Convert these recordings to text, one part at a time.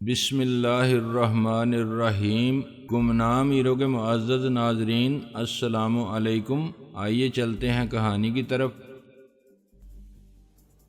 بسم اللہ الرحمن الرحیم۔ گمنام ہیرو کے معزز ناظرین، السلام علیکم۔ آئیے چلتے ہیں کہانی کی طرف۔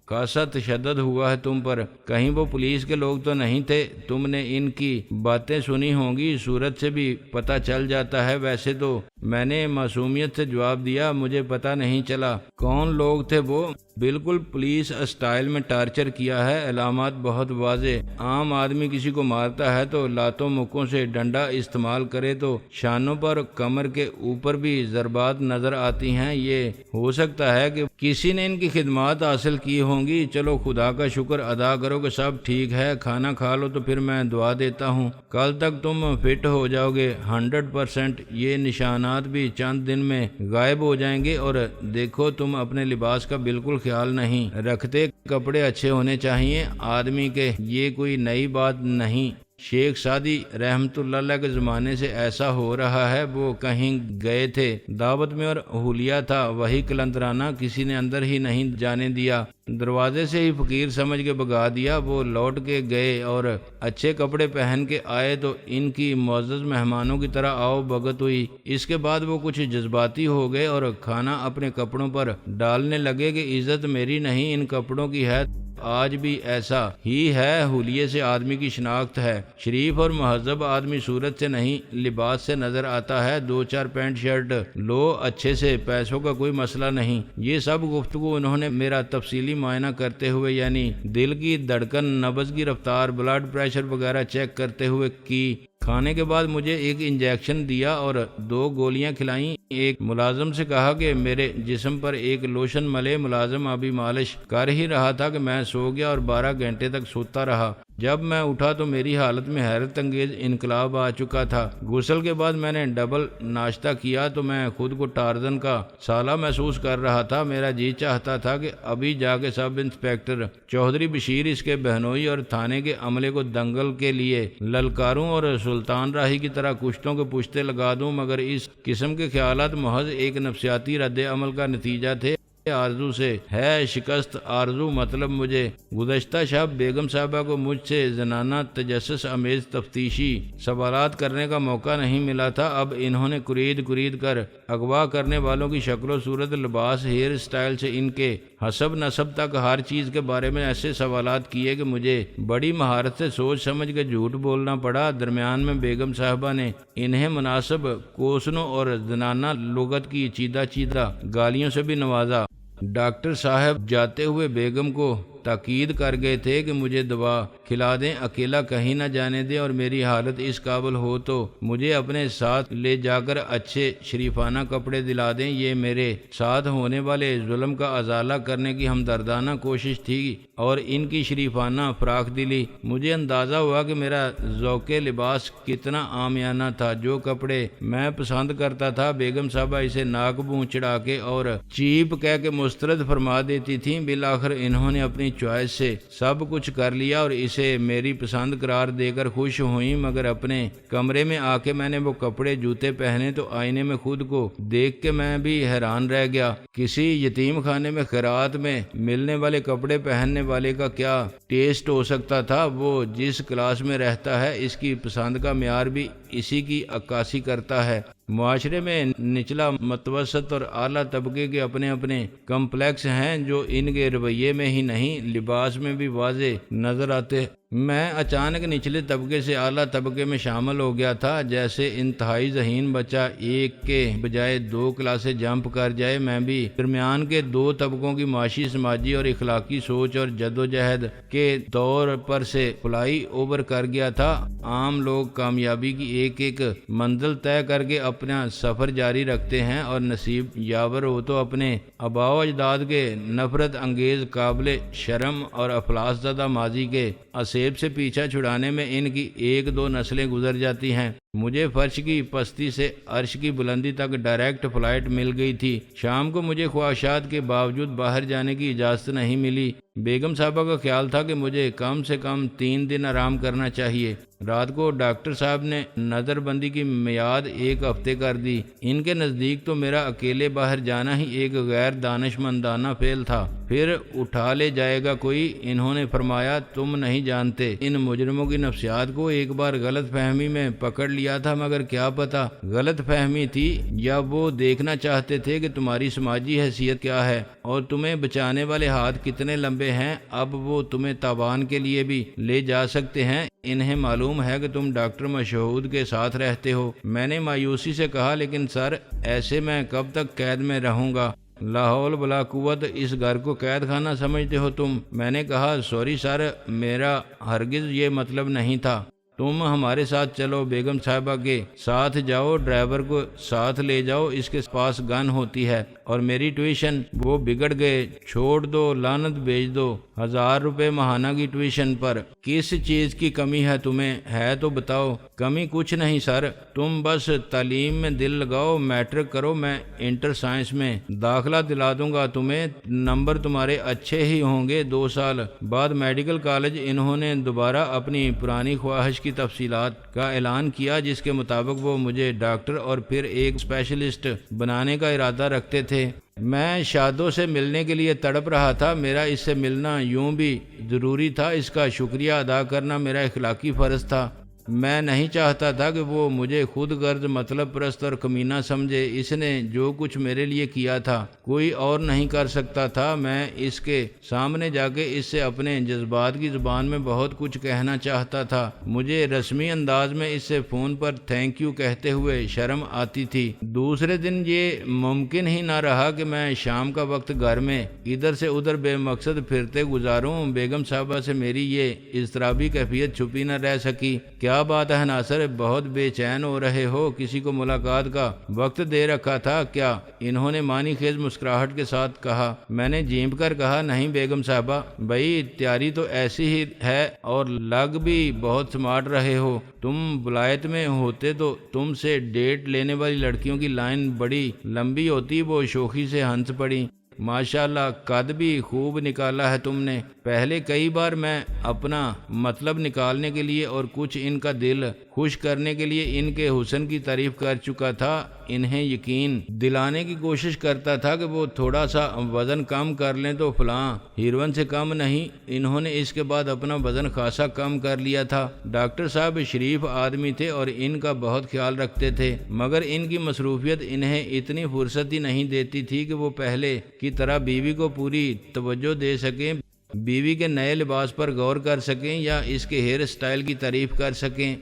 خاصا تشدد ہوا ہے تم پر، کہیں وہ پولیس کے لوگ تو نہیں تھے؟ تم نے ان کی باتیں سنی ہوں گی، صورت سے بھی پتہ چل جاتا ہے۔ ویسے تو میں نے معصومیت سے جواب دیا، مجھے پتہ نہیں چلا کون لوگ تھے وہ۔ بالکل پولیس اسٹائل میں ٹارچر کیا ہے، علامات بہت واضح۔ عام آدمی کسی کو مارتا ہے تو لاتوں مکوں سے، ڈنڈا استعمال کرے تو شانوں پر، کمر کے اوپر بھی ضربات نظر آتی ہیں۔ یہ ہو سکتا ہے کہ کسی نے ان کی خدمات حاصل کی ہوں گی۔ چلو خدا کا شکر ادا کرو کہ سب ٹھیک ہے، کھانا کھا لو تو پھر میں دعا دیتا ہوں، کل تک تم فٹ ہو جاؤ گے 100%۔ یہ نشانات بھی چند دن میں غائب ہو جائیں گے۔ اور دیکھو تم اپنے لباس کا بالکل خیال نہیں رکھتے، کپڑے اچھے ہونے چاہیے آدمی کے، یہ کوئی نئی بات نہیں۔ شیخ سعدی رحمت اللہ علیہ کے زمانے سے ایسا ہو رہا ہے۔ وہ کہیں گئے تھے دعوت میں اور حلیہ تھا وہی قلندرانہ، کسی نے اندر ہی نہیں جانے دیا، دروازے سے ہی فقیر سمجھ کے بھگا دیا۔ وہ لوٹ کے گئے اور اچھے کپڑے پہن کے آئے تو ان کی معزز مہمانوں کی طرح آؤ بھگت ہوئی۔ اس کے بعد وہ کچھ جذباتی ہو گئے اور کھانا اپنے کپڑوں پر ڈالنے لگے کہ عزت میری نہیں ان کپڑوں کی ہے۔ آج بھی ایسا ہی ہے، حلیے سے آدمی کی شناخت ہے۔ شریف اور مہذب آدمی صورت سے نہیں لباس سے نظر آتا ہے۔ 2-4 پینٹ شرٹ لو اچھے سے، پیسوں کا کوئی مسئلہ نہیں۔ یہ سب گفتگو انہوں نے میرا تفصیلی معائنہ کرتے ہوئے، یعنی دل کی دھڑکن، نبض کی رفتار، بلڈ پریشر وغیرہ چیک کرتے ہوئے کی۔ کھانے کے بعد مجھے ایک انجیکشن دیا اور 2 گولیاں کھلائیں۔ ایک ملازم سے کہا کہ میرے جسم پر ایک لوشن ملے۔ ملازم ابھی مالش کر ہی رہا تھا کہ میں سو گیا اور 12 گھنٹے تک سوتا رہا۔ جب میں اٹھا تو میری حالت میں حیرت انگیز انقلاب آ چکا تھا۔ غسل کے بعد میں نے ڈبل ناشتہ کیا تو میں خود کو ٹارزن کا سالہ محسوس کر رہا تھا۔ میرا جی چاہتا تھا کہ ابھی جا کے سب انسپیکٹر چودھری بشیر، اس کے بہنوئی اور تھانے کے عملے کو دنگل کے لیے للکاروں اور سلطان راہی کی طرح کشتوں کے پشتے لگا دوں، مگر اس قسم کے خیالات محض ایک نفسیاتی رد عمل کا نتیجہ تھے۔ آرزو سے ہے شکست آرزو، مطلب مجھے گزشتہ شب بیگم صاحبہ کو مجھ سے زنانہ تجسس امیز تفتیشی سوالات کرنے کا موقع نہیں ملا تھا۔ اب انہوں نے کرید کر اغوا کرنے والوں کی شکل و صورت، لباس، ہیئر سٹائل سے ان کے حسب نسب تک ہر چیز کے بارے میں ایسے سوالات کیے کہ مجھے بڑی مہارت سے سوچ سمجھ کے جھوٹ بولنا پڑا۔ درمیان میں بیگم صاحبہ نے انہیں مناسب کوسنوں اور زنانہ لغت کی چیدہ گالیوں سے بھی نوازا۔ ڈاکٹر صاحب جاتے ہوئے بیگم کو تاکید کر گئے تھے کہ مجھے دوا کھلا دیں، اکیلا کہیں نہ جانے دیں، اور میری حالت اس قابل ہو تو مجھے اپنے ساتھ لے جا کر اچھے شریفانہ کپڑے دلا دیں۔ یہ میرے ساتھ ہونے والے ظلم کا ازالہ کرنے کی ہمدردانہ کوشش تھی اور ان کی شریفانہ فراخ دلی۔ مجھے اندازہ ہوا کہ میرا ذوق لباس کتنا عامیانہ تھا۔ جو کپڑے میں پسند کرتا تھا بیگم صاحبہ اسے ناک منہ چڑھا کے اور چیپ کہہ کے مسترد فرما دیتی تھیں۔ بالآخر انہوں نے اپنی چوائس سے سب کچھ کر لیا اور اسے میری پسند قرار دے کر خوش ہوئیں، مگر اپنے کمرے میں آ کے میں نے وہ کپڑے جوتے پہنے تو آئینے میں خود کو دیکھ کے میں بھی حیران رہ گیا۔ کسی یتیم خانے میں خیرات میں ملنے والے کپڑے پہننے والے کا کیا ٹیسٹ ہو سکتا تھا؟ وہ جس کلاس میں رہتا ہے اس کی پسند کا معیار بھی اسی کی عکاسی کرتا ہے۔ معاشرے میں نچلا، متوسط اور اعلیٰ طبقے کے اپنے اپنے کمپلیکس ہیں جو ان کے رویے میں ہی نہیں لباس میں بھی واضح نظر آتے۔ میں اچانک نچلے طبقے سے اعلیٰ طبقے میں شامل ہو گیا تھا، جیسے انتہائی ذہین بچہ ایک کے بجائے 2 کلاسیں جمپ کر جائے۔ میں بھی درمیان کے 2 طبقوں کی معاشی، سماجی اور اخلاقی سوچ اور جدوجہد کے طور پر سے فلائی اوور کر گیا تھا۔ عام لوگ کامیابی کی ایک منزل طے کر کے اپنا سفر جاری رکھتے ہیں اور نصیب یاور ہو تو اپنے آباء و اجداد کے نفرت انگیز، قابل شرم اور افلاس زدہ ماضی کے اسیب سے پیچھا چھڑانے میں ان کی 1-2 نسلیں گزر جاتی ہیں۔ مجھے فرش کی پستی سے عرش کی بلندی تک ڈائریکٹ فلائٹ مل گئی تھی۔ شام کو مجھے خواہشات کے باوجود باہر جانے کی اجازت نہیں ملی۔ بیگم صاحبہ کا خیال تھا کہ مجھے کم سے کم 3 دن آرام کرنا چاہیے۔ رات کو ڈاکٹر صاحب نے نظر بندی کی میعاد 1 ہفتے کر دی۔ ان کے نزدیک تو میرا اکیلے باہر جانا ہی ایک غیر دانشمندانہ فعل تھا۔ پھر اٹھا لے جائے گا کوئی۔ انہوں نے فرمایا، تم نہیں جانتے ان مجرموں کی نفسیات کو۔ ایک بار غلط فہمی میں پکڑ لیا تھا، مگر کیا پتا غلط فہمی تھی یا وہ دیکھنا چاہتے تھے کہ تمہاری سماجی حیثیت کیا ہے اور تمہیں بچانے والے ہاتھ کتنے لمبے ہیں۔ اب وہ تمہیں تاوان کے لیے بھی لے جا سکتے ہیں۔ انہیں معلوم ہے کہ تم ڈاکٹر مشہود کے ساتھ رہتے ہو۔ میں نے مایوسی سے کہا، لیکن سر ایسے میں کب تک قید میں رہوں گا؟ لا حول ولا قوت، اس گھر کو قید خانہ سمجھتے ہو تم؟ میں نے کہا، سوری سر، میرا ہرگز یہ مطلب نہیں تھا۔ تم ہمارے ساتھ چلو، بیگم صاحبہ کے ساتھ جاؤ، ڈرائیور کو ساتھ لے جاؤ، اس کے پاس گن ہوتی ہے۔ اور میری ٹیوشن، وہ بگڑ گئے، چھوڑ دو، لعنت بھیج دو۔ 1000 روپے ماہانہ کی ٹیوشن پر کس چیز کی کمی ہے تمہیں؟ ہے تو بتاؤ۔ کمی کچھ نہیں سر، تم بس تعلیم میں دل لگاؤ، میٹرک کرو، میں انٹر سائنس میں داخلہ دلا دوں گا تمہیں، نمبر تمہارے اچھے ہی ہوں گے۔ 2 سال بعد میڈیکل کالج۔ انہوں نے دوبارہ اپنی پرانی خواہش کی تفصیلات کا اعلان کیا، جس کے مطابق وہ مجھے ڈاکٹر اور پھر ایک اسپیشلسٹ بنانے کا ارادہ رکھتے تھے۔ میں شادوں سے ملنے کے لیے تڑپ رہا تھا۔ میرا اس سے ملنا یوں بھی ضروری تھا، اس کا شکریہ ادا کرنا میرا اخلاقی فرض تھا۔ میں نہیں چاہتا تھا کہ وہ مجھے خود غرض، مطلب پرست اور کمینہ سمجھے۔ اس نے جو کچھ میرے لیے کیا تھا کوئی اور نہیں کر سکتا تھا۔ میں اس کے سامنے جا کے اس سے اپنے جذبات کی زبان میں بہت کچھ کہنا چاہتا تھا۔ مجھے رسمی انداز میں اس سے فون پر تھینک یو کہتے ہوئے شرم آتی تھی۔ دوسرے دن یہ ممکن ہی نہ رہا کہ میں شام کا وقت گھر میں ادھر سے ادھر بے مقصد پھرتے گزاروں۔ بیگم صاحبہ سے میری یہ اضطرابی کیفیت چھپی نہ رہ سکی۔ کیا بات ہے ناصر، بہت بے چین ہو رہے ہو؟ کسی کو ملاقات کا وقت دے رکھا تھا کیا؟ انہوں نے معنی خیز مسکراہٹ کے ساتھ کہا۔ میں نے جھینپ کر کہا، نہیں بیگم صاحبہ، بھائی تیاری تو ایسی ہی ہے اور لگ بھی بہت سمارٹ رہے ہو۔ تم ولایت میں ہوتے تو تم سے ڈیٹ لینے والی لڑکیوں کی لائن بڑی لمبی ہوتی۔ وہ شوخی سے ہنس پڑی۔ ماشاءاللہ، قد بھی خوب نکالا ہے تم نے۔ پہلے کئی بار میں اپنا مطلب نکالنے کے لیے اور کچھ ان کا دل خوش کرنے کے لیے ان کے حسن کی تعریف کر چکا تھا۔ انہیں یقین دلانے کی کوشش کرتا تھا کہ وہ تھوڑا سا وزن کم کر لیں تو فلاں ہیروئن سے کم نہیں۔ انہوں نے اس کے بعد اپنا وزن خاصا کم کر لیا تھا۔ ڈاکٹر صاحب شریف آدمی تھے اور ان کا بہت خیال رکھتے تھے، مگر ان کی مصروفیت انہیں اتنی فرصت ہی نہیں دیتی تھی کہ وہ پہلے کی طرح بیوی کو پوری توجہ دے سکیں، بیوی کے نئے لباس پر غور کر سکیں یا اس کے ہیئر سٹائل کی تعریف کر سکیں۔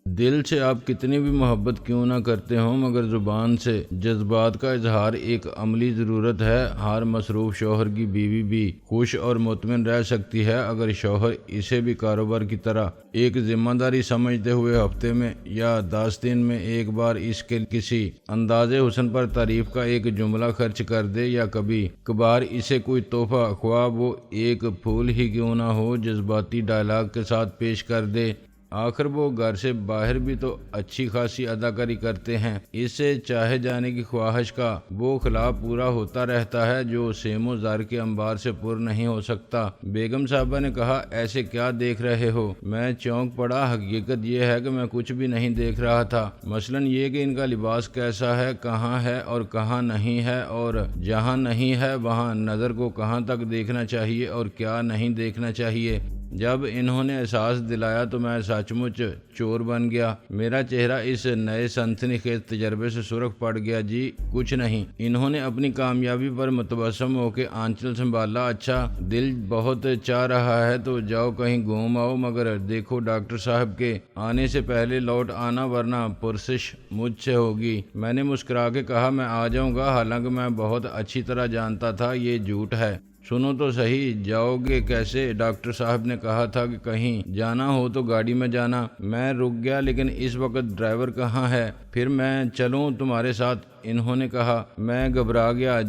دل سے آپ کتنی بھی محبت کیوں نہ کرتے ہوں، مگر زبان سے جذبات کا اظہار ایک عملی ضرورت ہے۔ ہر مصروف شوہر کی بیوی بھی خوش اور مطمئن رہ سکتی ہے اگر شوہر اسے بھی کاروبار کی طرح ایک ذمہ داری سمجھتے ہوئے ہفتے میں یا 10 دن میں ایک بار اس کے کسی انداز حسن پر تعریف کا ایک جملہ خرچ کر دے، یا کبھی کبھار اسے کوئی تحفہ، خواہ وہ ایک پھول ہی کیوں نہ ہو، جذباتی ڈائلاگ کے ساتھ پیش کر دے۔ آخر وہ گھر سے باہر بھی تو اچھی خاصی اداکاری کرتے ہیں۔ اس سے چاہے جانے کی خواہش کا وہ خلا پورا ہوتا رہتا ہے جو سیم و زر کے انبار سے پر نہیں ہو سکتا۔ بیگم صاحبہ نے کہا، ایسے کیا دیکھ رہے ہو؟ میں چونک پڑا۔ حقیقت یہ ہے کہ میں کچھ بھی نہیں دیکھ رہا تھا، مثلاً یہ کہ ان کا لباس کیسا ہے، کہاں ہے اور کہاں نہیں ہے، اور جہاں نہیں ہے وہاں نظر کو کہاں تک دیکھنا چاہیے اور کیا نہیں دیکھنا چاہیے۔ جب انہوں نے احساس دلایا تو میں سچ مچ چور بن گیا۔ میرا چہرہ اس نئے سنسنی خیز تجربے سے سرخ پڑ گیا۔ جی کچھ نہیں۔ انہوں نے اپنی کامیابی پر متبسم ہو کے آنچل سنبھالا۔ اچھا، دل بہت چاہ رہا ہے تو جاؤ کہیں گھوم آؤ، مگر دیکھو ڈاکٹر صاحب کے آنے سے پہلے لوٹ آنا، ورنہ پرسش مجھ سے ہوگی۔ میں نے مسکرا کے کہا، میں آ جاؤں گا، حالانکہ میں بہت اچھی طرح جانتا تھا یہ جھوٹ ہے۔ سنو تو صحیح، جاؤ گے کیسے؟ ڈاکٹر صاحب نے کہا تھا کہ کہیں جانا ہو تو گاڑی میں جانا۔ میں رک گیا، لیکن اس وقت ڈرائیور کہاں ہے؟ پھر میں چلوں تمہارے ساتھ؟ انہوں نے کہا۔ میں گھبرا گیا۔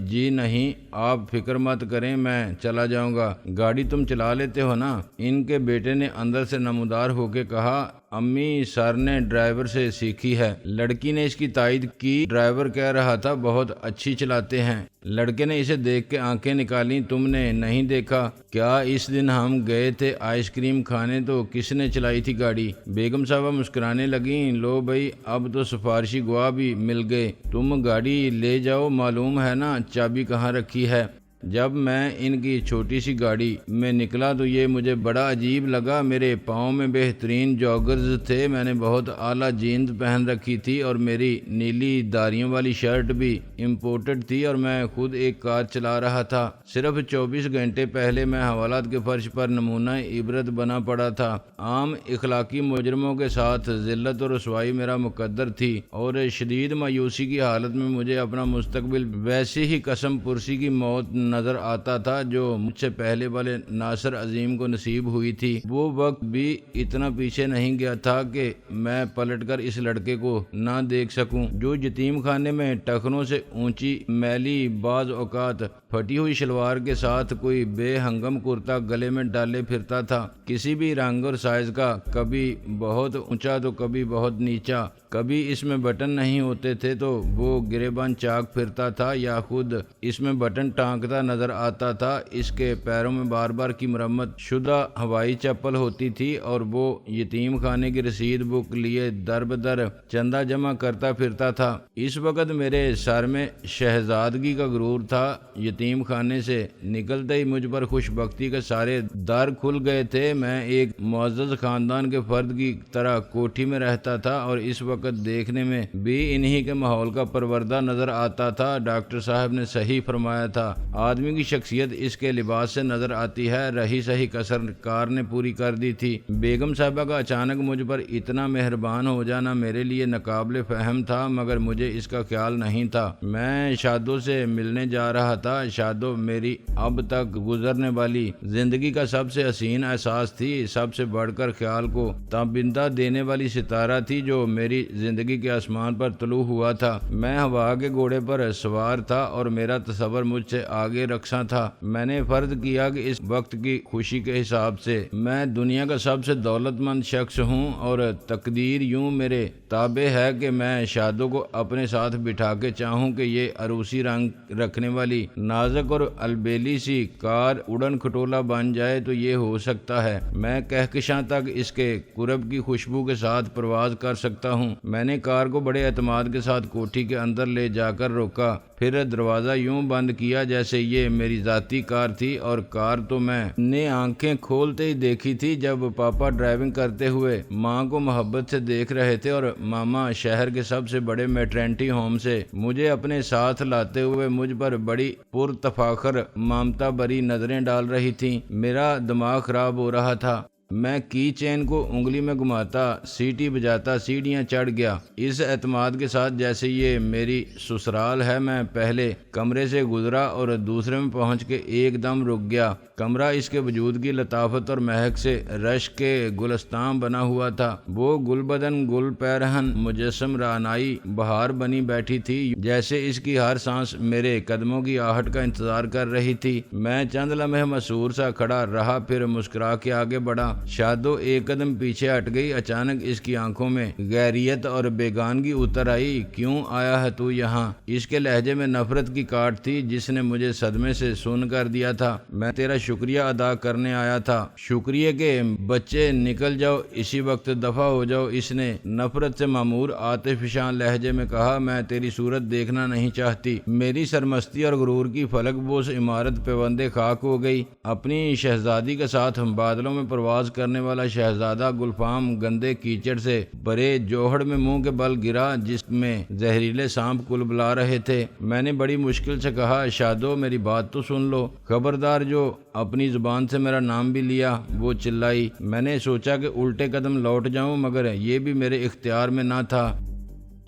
جی نہیں، آپ فکر مت کریں، میں چلا جاؤں گا، گاڑی تم چلا لیتے ہو نا؟ ان کے بیٹے نے اندر سے نمودار ہو کے کہا۔ امی، سر نے ڈرائیور سے سیکھی ہے۔ لڑکی نے اس کی تائید کی۔ ڈرائیور کہہ رہا تھا بہت اچھی چلاتے ہیں۔ لڑکے نے اسے دیکھ کے آنکھیں نکالیں۔ تم نے نہیں دیکھا کیا اس دن ہم گئے تھے آئس کریم کھانے تو کس نے چلائی تھی گاڑی؟ بیگم صاحبہ مسکرانے لگیں۔ لو بھائی، اب تو سفارشی گواہ بھی مل گئے، تم گاڑی لے جاؤ، معلوم ہے نا چابی کہاں رکھی ہے۔ جب میں ان کی چھوٹی سی گاڑی میں نکلا تو یہ مجھے بڑا عجیب لگا۔ میرے پاؤں میں بہترین جاگرز تھے، میں نے بہت اعلیٰ جینز پہن رکھی تھی اور میری نیلی داڑیوں والی شرٹ بھی امپورٹڈ تھی، اور میں خود ایک کار چلا رہا تھا۔ صرف 24 گھنٹے پہلے میں حوالات کے فرش پر نمونہ عبرت بنا پڑا تھا۔ عام اخلاقی مجرموں کے ساتھ ذلت اور رسوائی میرا مقدر تھی، اور شدید مایوسی کی حالت میں مجھے اپنا مستقبل ویسی ہی قسم پرسی کی موت نظر آتا تھا جو مجھ سے پہلے والے ناصر عظیم کو نصیب ہوئی تھی۔ وہ وقت بھی اتنا پیچھے نہیں گیا تھا کہ میں پلٹ کر اس لڑکے کو نہ دیکھ سکوں جو یتیم خانے میں ٹخنوں سے اونچی میلی، بعض اوقات پھٹی ہوئی شلوار کے ساتھ کوئی بے ہنگم کرتا گلے میں ڈالے پھرتا تھا، کسی بھی رنگ اور سائز کا، کبھی بہت اونچا تو کبھی بہت نیچا۔ کبھی اس میں بٹن نہیں ہوتے تھے تو وہ گریبان چاک پھرتا تھا یا خود اس میں بٹن ٹانکتا نظر آتا تھا۔ اس کے پیروں میں بار بار کی مرمت شدہ ہوائی چپل ہوتی تھی اور وہ یتیم خانے کی رسید بک لیے در بدر چندہ جمع کرتا پھرتا تھا۔ اس وقت میرے سر میں شہزادگی کا غرور تھا۔ یتیم خانے سے نکلتے ہی مجھ پر خوش بختی کے سارے در کھل گئے تھے۔ میں ایک معزز خاندان کے فرد کی طرح کوٹھی میں رہتا تھا اور اس وقت دیکھنے میں بھی انہی کے ماحول کا پروردہ نظر آتا تھا۔ ڈاکٹر صاحب نے صحیح فرمایا تھا، آدمی کی شخصیت اس کے لباس سے نظر آتی ہے۔ رہی صحیح کسر کار نے پوری کر دی تھی۔ بیگم صاحبہ کا اچانک مجھ پر اتنا مہربان ہو جانا میرے لیے ناقابل فہم تھا، مگر مجھے اس کا خیال نہیں تھا۔ میں شادو سے ملنے جا رہا تھا۔ شادو میری اب تک گزرنے والی زندگی کا سب سے حسین احساس تھی، سب سے بڑھ کر خیال کو تابندہ دینے والی ستارہ تھی جو میری زندگی کے آسمان پر طلوع ہوا تھا۔ میں ہوا کے گھوڑے پر سوار تھا اور میرا تصور مجھ سے آگے رکھساں تھا۔ میں نے فرض کیا کہ اس وقت کی خوشی کے حساب سے میں دنیا کا سب سے دولت مند شخص ہوں، اور تقدیر یوں میرے تابع ہے کہ میں شادو کو اپنے ساتھ بٹھا کے چاہوں کہ یہ عروسی رنگ رکھنے والی نازک اور البیلی سی کار اڑن کھٹولا بن جائے تو یہ ہو سکتا ہے میں کہکشاں تک اس کے قرب کی خوشبو کے ساتھ پرواز کر سکتا ہوں۔ میں نے کار کو بڑے اعتماد کے ساتھ کوٹھی کے اندر لے جا کر روکا، پھر دروازہ یوں بند کیا جیسے یہ میری ذاتی کار تھی، اور کار تو میں نے آنکھیں کھولتے ہی دیکھی تھی جب پاپا ڈرائیونگ کرتے ہوئے ماں کو محبت سے دیکھ رہے تھے اور ماما شہر کے سب سے بڑے میٹرنٹی ہوم سے مجھے اپنے ساتھ لاتے ہوئے مجھ پر بڑی پرتفاخر ممتا بری نظریں ڈال رہی تھیں۔ میرا دماغ خراب ہو رہا تھا۔ میں کی چین کو انگلی میں گھماتا، سیٹی بجاتا سیڑھیاں چڑھ گیا، اس اعتماد کے ساتھ جیسے یہ میری سسرال ہے۔ میں پہلے کمرے سے گزرا اور دوسرے میں پہنچ کے ایک دم رک گیا۔ کمرہ اس کے وجود کی لطافت اور مہک سے رش کے گلستان بنا ہوا تھا۔ وہ گل بدن، گل پیرہن، مجسم رعنائی بہار بنی بیٹھی تھی، جیسے اس کی ہر سانس میرے قدموں کی آہٹ کا انتظار کر رہی تھی۔ میں چند لمحے مسحور سا کھڑا رہا، پھر مسکرا کے آگے بڑھا۔ شادو ایک قدم پیچھے ہٹ گئی۔ اچانک اس کی آنکھوں میں غیریت اور بیگانگی اتر آئی۔ کیوں آیا ہے تو یہاں؟ اس کے لہجے میں نفرت کی کاٹ تھی جس نے مجھے صدمے سے سن کر دیا تھا۔ میں تیرا شکریہ ادا کرنے آیا تھا۔ شکریہ کے بچے نکل جاؤ، اسی وقت دفع ہو جاؤ، اس نے نفرت سے معمور عاطف فشاں لہجے میں کہا۔ میں تیری صورت دیکھنا نہیں چاہتی۔ میری سرمستی اور غرور کی فلک بوس عمارت پیوندے خاک ہو گئی۔ اپنی شہزادی کے ساتھ بادلوں میں پرواز کرنے والا شہزادہ گلفام گندے کیچڑ سے بھرے جوہڑ میں منہ کے بل گرا جس میں زہریلے سانپ کل بلا رہے تھے۔ میں نے بڑی مشکل سے کہا، شادو میری بات تو سن لو۔ خبردار، جو اپنی زبان سے میرا نام بھی لیا، وہ چلائی۔ میں نے سوچا کہ الٹے قدم لوٹ جاؤں، مگر یہ بھی میرے اختیار میں نہ تھا۔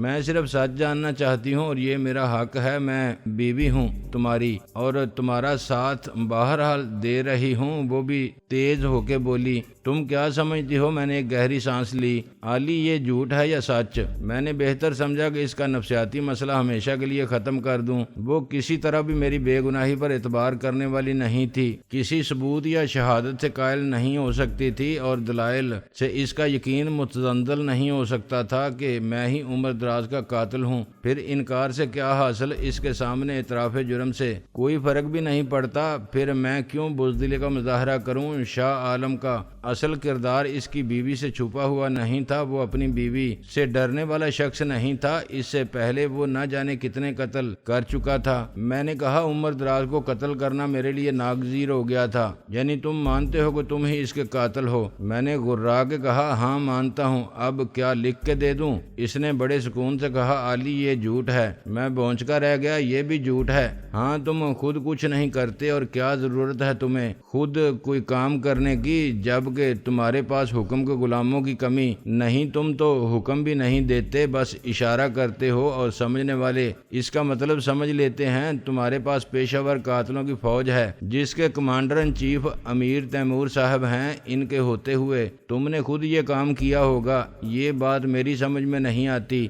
میں صرف سچ جاننا چاہتی ہوں اور یہ میرا حق ہے. میں بیوی ہوں تمہاری اور تمہارا ساتھ بہرحال دے رہی ہوں. وہ بھی تیز ہو کے بولی. تم کیا سمجھتی ہو؟ میں نے ایک گہری سانس لی. علی یہ جھوٹ ہے یا سچ؟ میں نے بہتر سمجھا کہ اس کا نفسیاتی مسئلہ ہمیشہ کے لیے ختم کر دوں. وہ کسی طرح بھی میری بے گناہی پر اعتبار کرنے والی نہیں تھی، کسی ثبوت یا شہادت سے قائل نہیں ہو سکتی تھی اور دلائل سے اس کا یقین متزلزل نہیں ہو سکتا تھا کہ میں ہی عمر دراز کا قاتل ہوں. پھر انکار سے کیا حاصل؟ اس کے سامنے اعتراف جرم سے کوئی فرق بھی نہیں پڑتا. پھر میں کیوں بزدلی کا مظاہرہ کروں؟ شاہ عالم کا اصل کردار اس کی بیوی سے چھپا ہوا نہیں تھا. وہ اپنی بیوی سے ڈرنے والا شخص نہیں تھا. اس سے پہلے وہ نہ جانے کتنے قتل کر چکا تھا. میں نے کہا عمر دراز کو قتل کرنا میرے لیے ناگزیر ہو گیا تھا. یعنی تم مانتے ہو کہ تم ہی اس کے قاتل ہو؟ میں نے غرا کے کہا ہاں مانتا ہوں. اب کیا لکھ کے دے دوں؟ اس نے بڑے سکون سے کہا علی یہ جھوٹ ہے. میں بونچ کر رہ گیا. یہ بھی جھوٹ ہے؟ ہاں تم خود کچھ نہیں کرتے اور کیا ضرورت ہے تمہیں خود کوئی کام کرنے کی جبکہ تمہارے پاس حکم کے غلاموں کی کمی نہیں. تم تو حکم بھی نہیں دیتے، بس اشارہ کرتے ہو اور سمجھنے والے اس کا مطلب سمجھ لیتے ہیں. تمہارے پاس پیشہ ور قاتلوں کی فوج ہے جس کے commander in chief Amir Taimur صاحب ہیں. ان کے ہوتے ہوئے تم نے خود یہ کام کیا ہوگا. یہ بات میری سمجھ میں نہیں آتی.